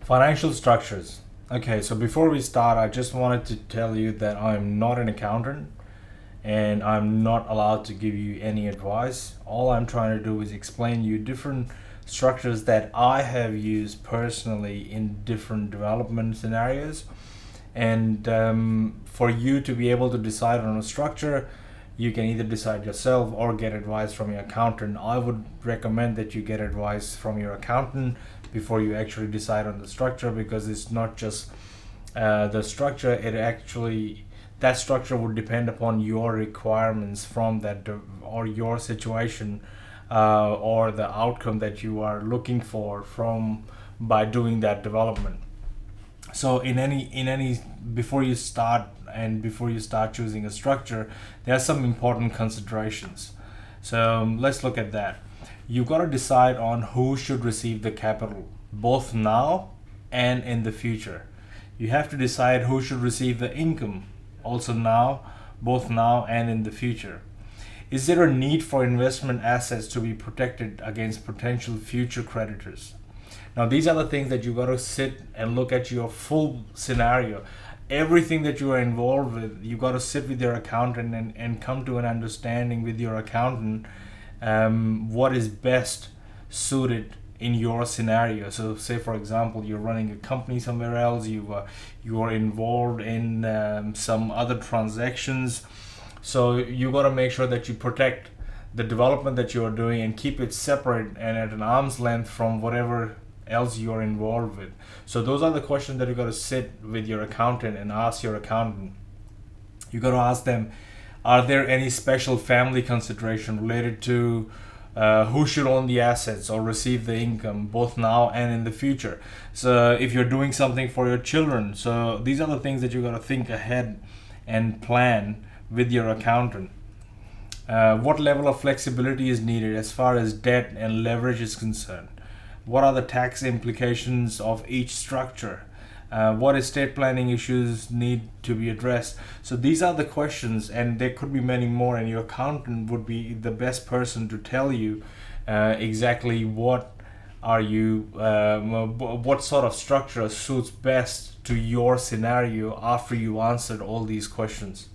Financial structures. Okay, so before we start, I just wanted to tell you that I'm not an accountant and I'm not allowed to give you any advice. All I'm trying to do is explain you different structures that I have used personally in different development scenarios. And for you to be able to decide on a structure, you can either decide yourself or get advice from your accountant. I would recommend that you get advice from your accountant before you actually decide on the structure, because it's not just the structure, that structure would depend upon your requirements from that or your situation, or the outcome that you are looking for from by doing that development. So in any before you start choosing a structure, there are some important considerations. So let's look at that. You've got to decide on who should receive the capital, both now and in the future. You have to decide who should receive the income, also now, both now and in the future. Is there a need for investment assets to be protected against potential future creditors? Now, these are the things that you got to sit and look at your full scenario. Everything that you are involved with, you got to sit with your accountant and come to an understanding with your accountant, what is best suited in your scenario. So, say for example, you're running a company somewhere else, you are involved in some other transactions. So you got to make sure that you protect the development that you are doing and keep it separate and at an arm's length from whatever else you are involved with. So those are the questions that you got to sit with your accountant and ask your accountant. You got to ask them, are there any special family consideration related to who should own the assets or receive the income, both now and in the future? So if you're doing something for your children, so these are the things that you got to think ahead and plan with your accountant. What level of flexibility is needed as far as debt and leverage is concerned? What are the tax implications of each structure? What estate planning issues need to be addressed? So these are the questions, and there could be many more, and your accountant would be the best person to tell you exactly what sort of structure suits best to your scenario after you answered all these questions.